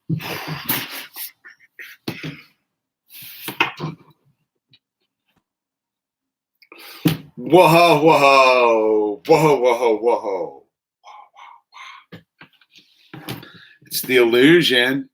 Whoa, whoa, whoa, whoa, whoa. It's the illusion.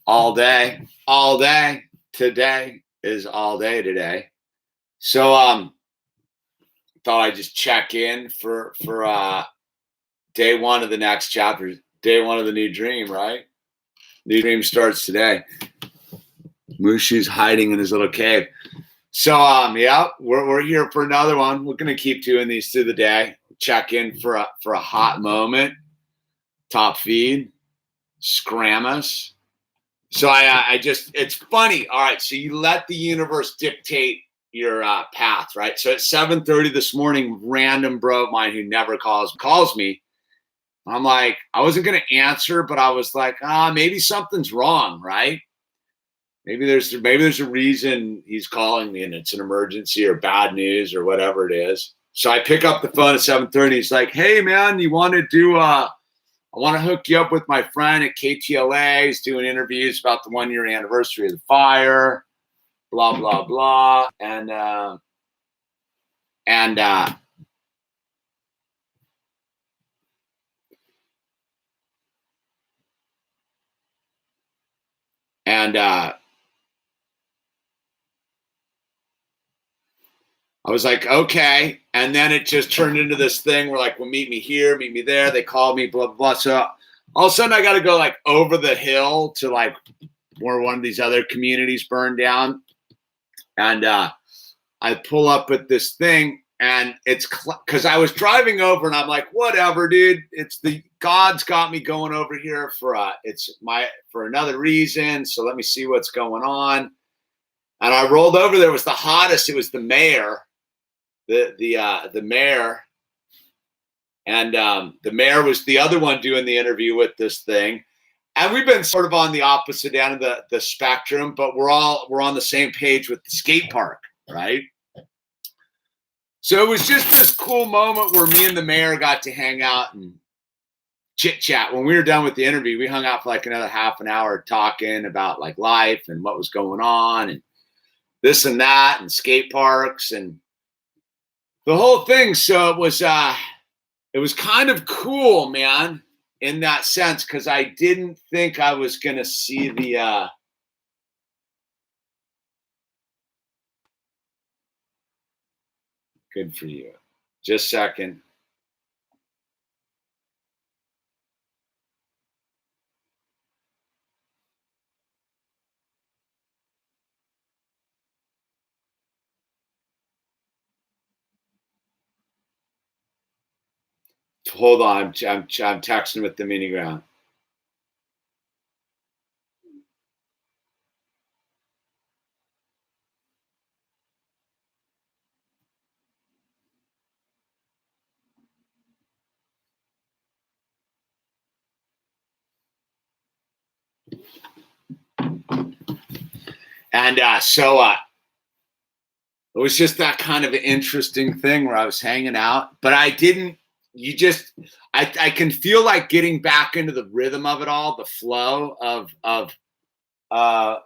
All day, all day. Today is all day today. So thought I'd just check in for day one of the next chapter, day one of the new dream, right? New dream starts today. Mushu's hiding in his little cave. So yeah, we're here for another one. We're gonna keep doing these through the day. Check in for a hot moment. Top feed, scram us. So I just, it's funny. All right, so you let the universe dictate your path, right? So at 7:30 this morning, random bro of mine who never calls me. I'm like, I wasn't gonna answer, but I was like, maybe something's wrong, right? Maybe there's a reason he's calling me and it's an emergency or bad news or whatever it is. So I pick up the phone at 7:30. He's like, hey man, you want to do I want to hook you up with my friend at KTLA. He's doing interviews about the 1 year anniversary of the fire, blah, blah, blah. And I was like, okay. And then it just turned into this thing where like, well, meet me here, meet me there. They called me, blah, blah, blah. So all of a sudden I got to go like over the hill to like where one of these other communities burned down. And I pull up at this thing and it's because I was driving over and I'm like, whatever, dude. It's the God's got me going over here for for another reason. So let me see what's going on. And I rolled over. There was the hottest. It was the mayor. The mayor, and the mayor was the other one doing the interview with this thing, and we've been sort of on the opposite end of the spectrum, but we're on the same page with the skate park, right? So it was just this cool moment where me and the mayor got to hang out and chit chat. When we were done with the interview, we hung out for like another half an hour talking about like life and what was going on and this and that and skate parks and the whole thing. So it was kind of cool, man, in that sense, because I didn't think I was gonna see the good for you. Just a second. Hold on, I'm texting with the minigram. And so it was just that kind of an interesting thing where I was hanging out, but I didn't. I can feel like getting back into the rhythm of it all, the flow of uh,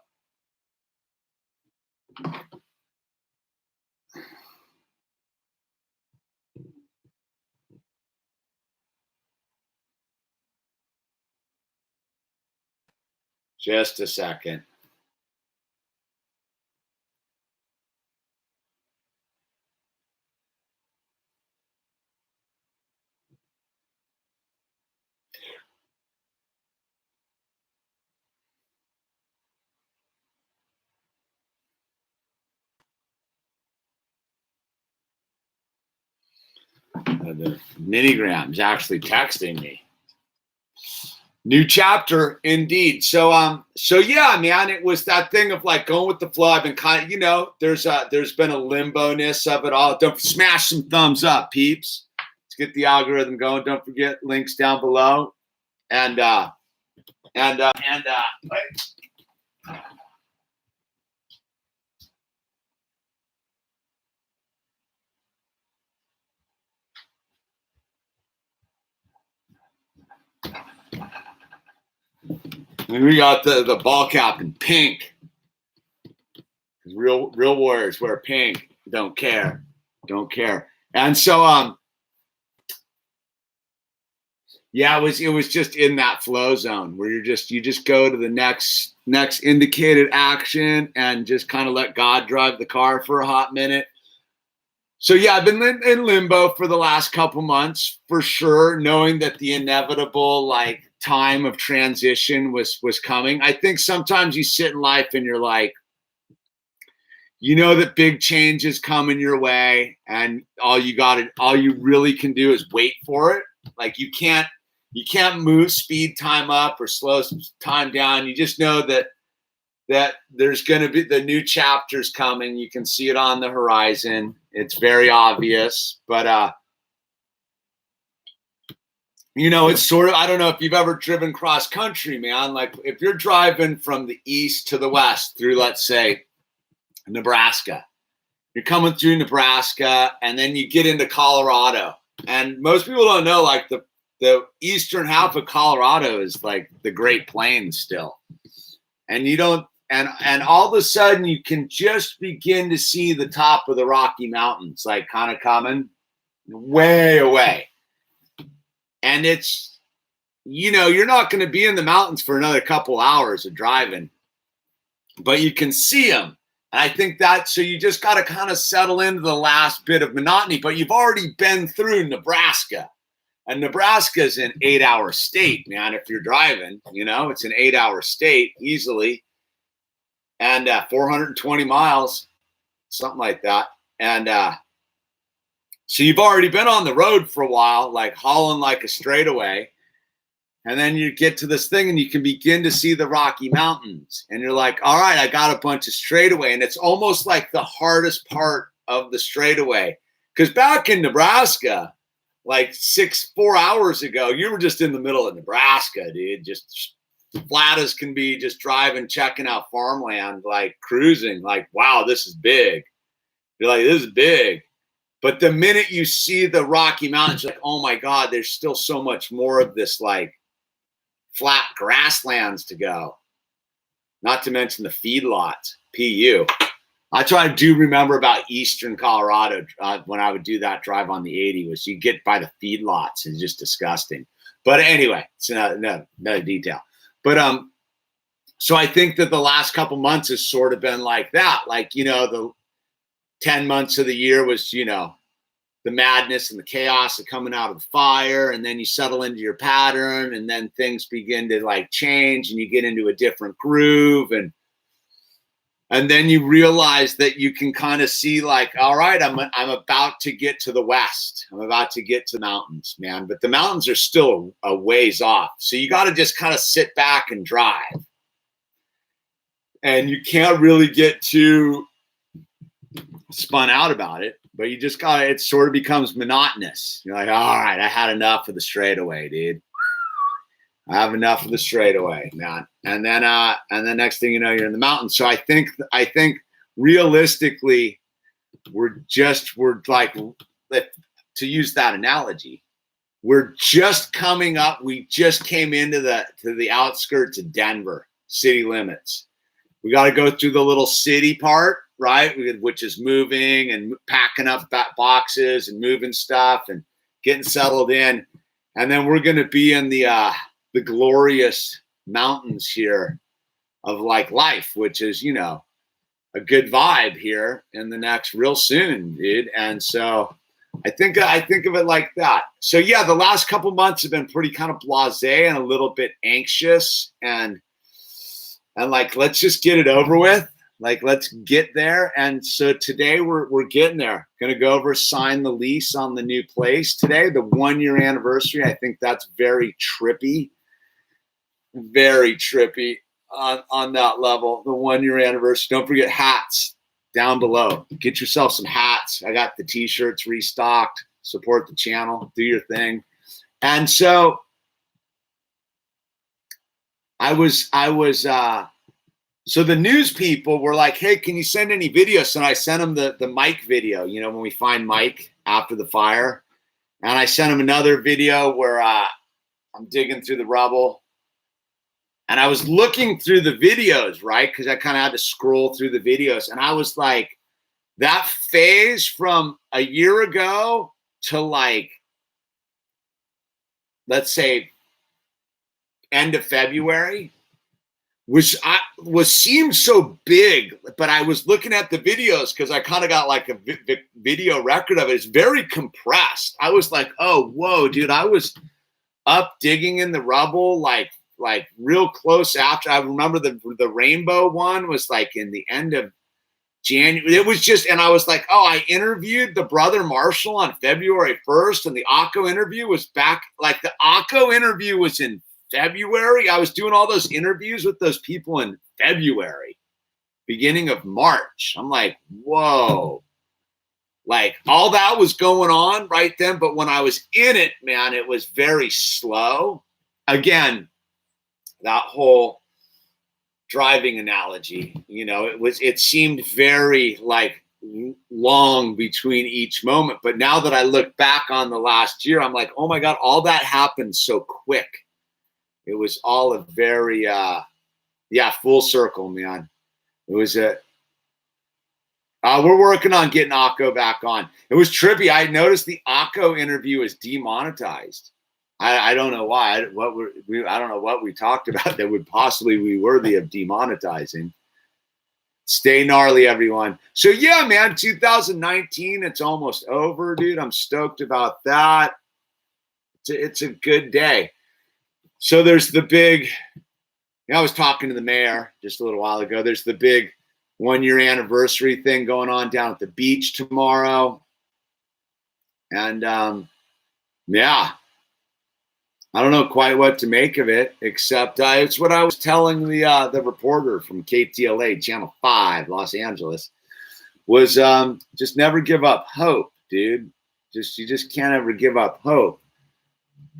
just a second. The minigram's actually texting me. New chapter, indeed. So yeah, man, it was that thing of like going with the flow. I've been kind of, there's been a limbo-ness of it all. Don't smash some thumbs up, peeps. Let's get the algorithm going. Don't forget links down below. And And we got the ball cap in pink. Real warriors wear pink. Don't care. And so yeah, it was just in that flow zone where you just go to the next indicated action and just kind of let God drive the car for a hot minute. So yeah, I've been in limbo for the last couple months for sure, knowing that the inevitable like time of transition was coming. I think sometimes you sit in life and you're like, you know that big change is coming your way, and all you really can do is wait for it. Like you can't move speed time up or slow time down. You just know that there's going to be the new chapters coming. You can see it on the horizon. It's very obvious, but you know, it's sort of, I don't know if you've ever driven cross country, man. Like if you're driving from the east to the west through, let's say, Nebraska, you're coming through Nebraska and then you get into Colorado, and most people don't know, like the eastern half of Colorado is like the Great Plains still, and you don't, and all of a sudden you can just begin to see the top of the Rocky Mountains, like kind of coming way away. And it's, you know, you're not going to be in the mountains for another couple hours of driving, but you can see them. And I think that, so you just got to kind of settle into the last bit of monotony, but you've already been through Nebraska. And Nebraska is an 8-hour state, man. If you're driving, you know, it's an 8-hour state easily. And 420 miles, something like that. And so you've already been on the road for a while, like hauling like a straightaway. And then you get to this thing and you can begin to see the Rocky Mountains. And you're like, all right, I got a bunch of straightaway. And it's almost like the hardest part of the straightaway. Because back in Nebraska, like 4 hours ago, you were just in the middle of Nebraska, dude. Just flat as can be, just driving, checking out farmland, like cruising, like, wow, this is big. You're like, this is big. But the minute you see the Rocky Mountains, you're like, oh my God, there's still so much more of this like flat grasslands to go. Not to mention the feedlots, PU. That's what I do remember about Eastern Colorado when I would do that drive on the 80 was you get by the feedlots. It's just disgusting. But anyway, it's another detail. But so I think that the last couple months has sort of been like that. Like, you know, the 10 months of the year was, you know, the madness and the chaos of coming out of the fire, and then you settle into your pattern, and then things begin to like change and you get into a different groove, and then you realize that you can kind of see like, all right, I'm about to get to the west. I'm about to get to the mountains, man. But the mountains are still a ways off. So you got to just kind of sit back and drive. And you can't really get too spun out about it, but you just got to, it sort of becomes monotonous. You're like, all right, I had enough of the straightaway, dude. I have enough of the straightaway, man. And then next thing you know, you're in the mountains. So I think realistically, we're like, to use that analogy, we're just coming up. We just came into the outskirts of Denver city limits. We got to go through the little city part, right? Which is moving and packing up boxes and moving stuff and getting settled in. And then we're going to be in the glorious mountains here of like life, which is, you know, a good vibe here in the next real soon, dude. And so I think of it like that. So yeah, the last couple months have been pretty kind of blasé and a little bit anxious and like, let's just get it over with. Like, let's get there. And so today we're getting there. Going to go over, sign the lease on the new place today, the 1-year anniversary. I think that's very trippy on that level. The 1-year anniversary. Don't forget hats down below. Get yourself some hats. I got the t-shirts restocked. Support the channel. Do your thing. And so so the news people were like, hey, can you send any videos? And I sent them the Mike video, you know, when we find Mike after the fire. And I sent him another video where I'm digging through the rubble. And I was looking through the videos, right? Because I kind of had to scroll through the videos. And I was like, that phase from a year ago to like, let's say, end of February seemed so big, but I was looking at the videos because I kind of got like a video record of it. It's very compressed. I was like, oh, whoa, dude, I was up digging in the rubble, like real close after. I remember the rainbow one was like in the end of January. It was just, and I was like, oh, I interviewed the brother Marshall on February 1st, and the Akko interview was back. Like the Akko interview was in February. I was doing all those interviews with those people in February, beginning of March. I'm like, whoa. Like all that was going on right then. But when I was in it, man, it was very slow. Again, that whole driving analogy, you know, it seemed very like long between each moment. But now that I look back on the last year, I'm like, oh my God, all that happened so quick. It was all a very, full circle, man. It was we're working on getting Akko back on. It was trippy. I noticed the Akko interview is demonetized. I don't know why. I don't know what we talked about that would possibly be worthy of demonetizing. Stay gnarly, everyone. So yeah, man, 2019, it's almost over, dude. I'm stoked about that. It's a good day. So there's the big, I was talking to the mayor just a little while ago. There's the big 1-year anniversary thing going on down at the beach tomorrow. And yeah, I don't know quite what to make of it, except it's what I was telling the reporter from KTLA, Channel 5, Los Angeles, was just never give up hope, dude. You just can't ever give up hope.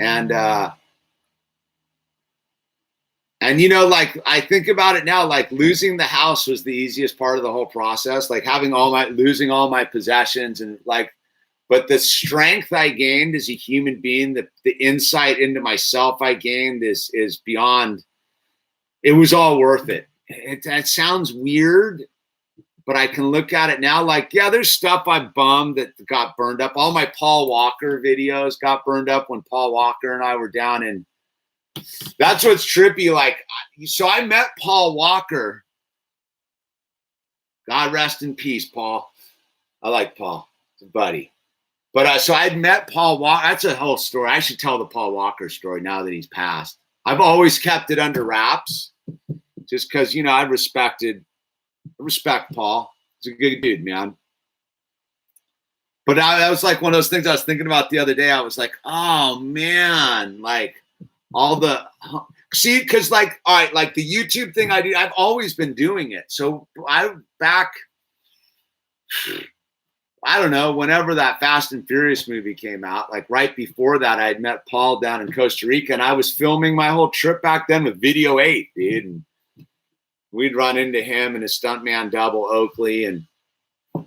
And you know, like I think about it now, like losing the house was the easiest part of the whole process. Like losing all my possessions and like, but the strength I gained as a human being, the insight into myself I gained is beyond. It was all worth it. It sounds weird, but I can look at it now. Like, yeah, there's stuff I bummed that got burned up. All my Paul Walker videos got burned up when Paul Walker and I were down in. That's what's trippy. Like, so I met Paul Walker. God rest in peace, Paul. I like Paul. He's a buddy. But so I'd met Paul Walker. That's a whole story. I should tell the Paul Walker story now that he's passed. I've always kept it under wraps just because, you know, I respect Paul. He's a good dude, man. But that was like one of those things I was thinking about the other day. I was like, oh, man, like, because like, all right, like the YouTube thing I do, I've always been doing it. So I don't know, whenever that Fast and Furious movie came out, like right before that, I had met Paul down in Costa Rica and I was filming my whole trip back then with Video 8, dude. And we'd run into him and his stuntman double Oakley and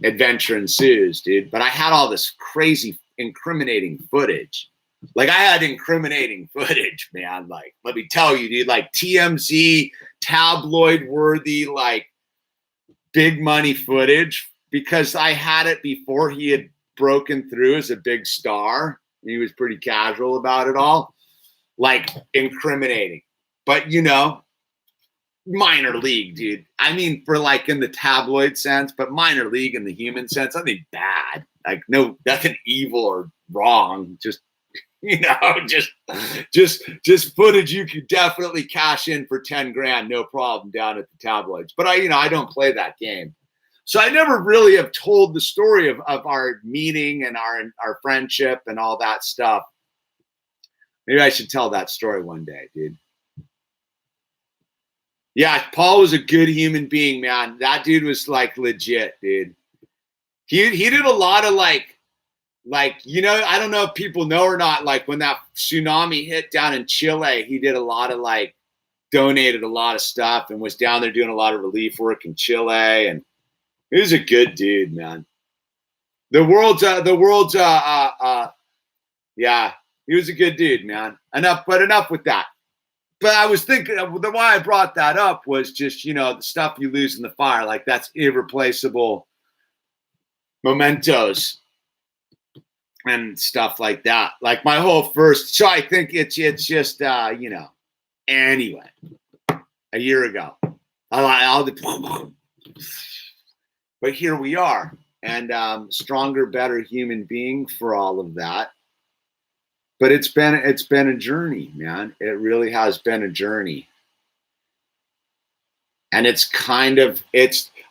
adventure ensues, dude. But I had all this crazy incriminating footage. Like I had incriminating footage, man. Like, let me tell you, dude, like TMZ tabloid worthy, like big money footage because I had it before he had broken through as a big star. He was pretty casual about it all, like incriminating, but you know, minor league, dude. I mean, for like in the tabloid sense, but minor league in the human sense, nothing bad, like no, nothing evil or wrong, just, you know, just footage you could definitely cash in for 10 grand, no problem down at the tabloids. But I don't play that game. So I never really have told the story of our meeting and our friendship and all that stuff. Maybe I should tell that story one day, dude. Yeah, Paul was a good human being, man. That dude was like legit, dude. He did a lot of like, you know, I don't know if people know or not, like when that tsunami hit down in Chile, he did a lot of like, donated a lot of stuff and was down there doing a lot of relief work in Chile. And he was a good dude, man. Yeah, he was a good dude, man. Enough with that. But I was thinking, the why I brought that up was just, the stuff you lose in the fire, like that's irreplaceable mementos and stuff like that. Like my whole first, so I think it's just, anyway, a year ago, but here we are, and stronger, better human being for all of that. But it's been a journey, man. It really has been a journey. And it's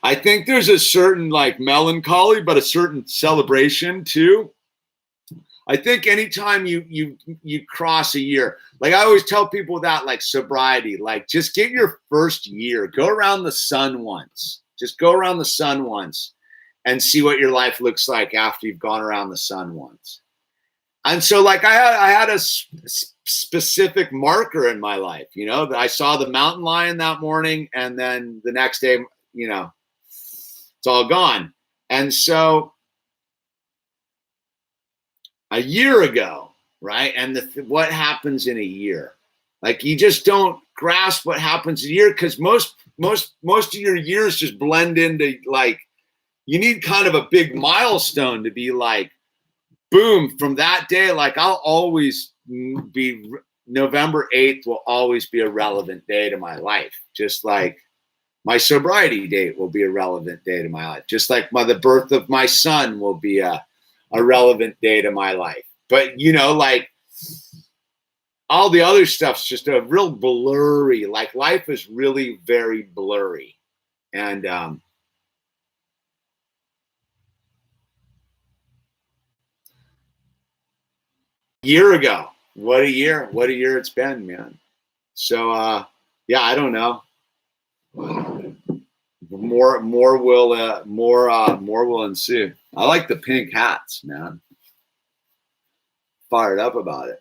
I think there's a certain like melancholy, but a certain celebration too. I think anytime you cross a year, like I always tell people that, like sobriety, like just get your first year, go around the sun once, just go around the sun once and see what your life looks like after you've gone around the sun once. And so like I had a specific marker in my life, that I saw the mountain lion that morning, and then the next day, it's all gone. And so a year ago, right? And what happens in a year? Like you just don't grasp what happens in a year, because most of your years just blend into, like, you need kind of a big milestone to be like, boom, from that day, like I'll always be, November 8th will always be a relevant day to my life. Just like my sobriety date will be a relevant day to my life. Just like the birth of my son will be a relevant day to my life. But, like all the other stuff's just a real blurry, like life is really very blurry. And, year ago, what a year it's been, man. So yeah, I don't know, more will ensue. I like the pink hats, man. Fired up about it.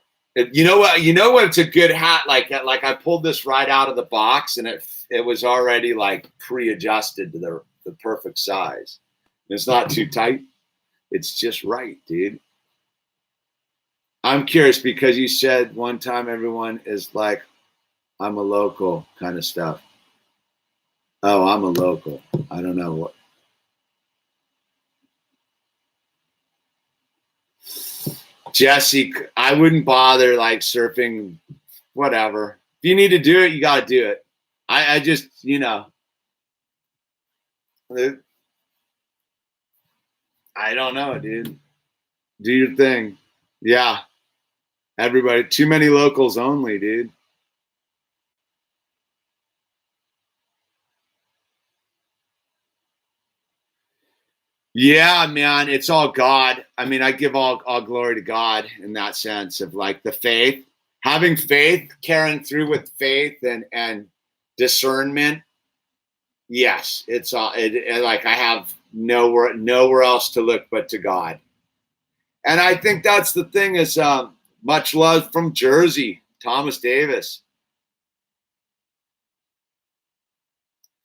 You know what it's a good hat, like I pulled this right out of the box, and it was already like pre-adjusted to the perfect size. It's not too tight, it's just right, dude. I'm curious because you said one time everyone is like, I'm a local kind of stuff. Oh, I'm a local. I don't know what. Jesse, I wouldn't bother like surfing, whatever. If you need to do it, you got to do it. I just, I don't know, dude. Do your thing. Yeah. Everybody, too many locals only, dude. Yeah, man, it's all God. I mean, I give all glory to God in that sense of like the faith, having faith, carrying through with faith and discernment. Yes, it's all like I have nowhere else to look but to God. And I think that's the thing is much love from Jersey, Thomas Davis.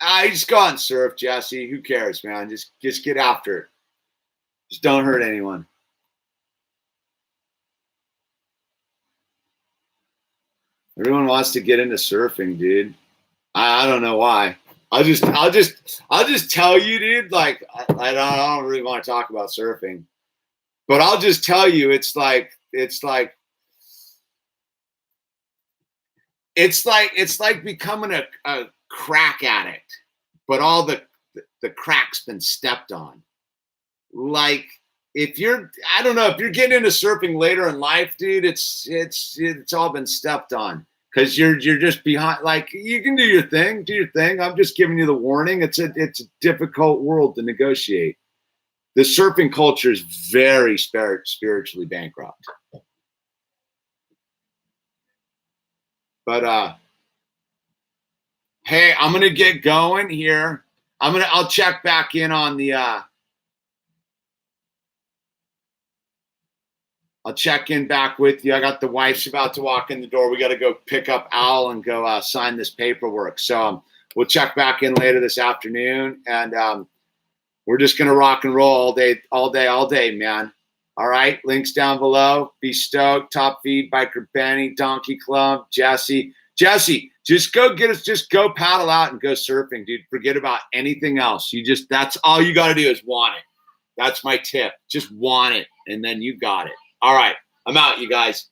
I just go out and surf, Jesse. Who cares, man? Just get after it. Just don't hurt anyone. Everyone wants to get into surfing, dude. I don't know why. I'll just tell you, dude. Like I don't really want to talk about surfing, but I'll just tell you, it's like becoming a crack addict, but all the crack's been stepped on. Like if you're getting into surfing later in life, dude, it's all been stepped on because you're just behind. Like you can do your thing. I'm just giving you the warning. It's a difficult world to negotiate. The surfing culture is very spiritually bankrupt. But hey, I'm gonna get going here. I'll check back in on the I'll check in back with you. I got the wife's about to walk in the door. We got to go pick up Owl and go sign this paperwork. So we'll check back in later this afternoon, and we're just gonna rock and roll all day, man. All right, links down below. Be stoked. Top Feed, Biker Benny, Donkey Club, Jesse. Jesse, just go get us, just go paddle out and go surfing, dude. Forget about anything else. That's all you got to do is want it. That's my tip. Just want it. And then you got it. All right. I'm out, you guys.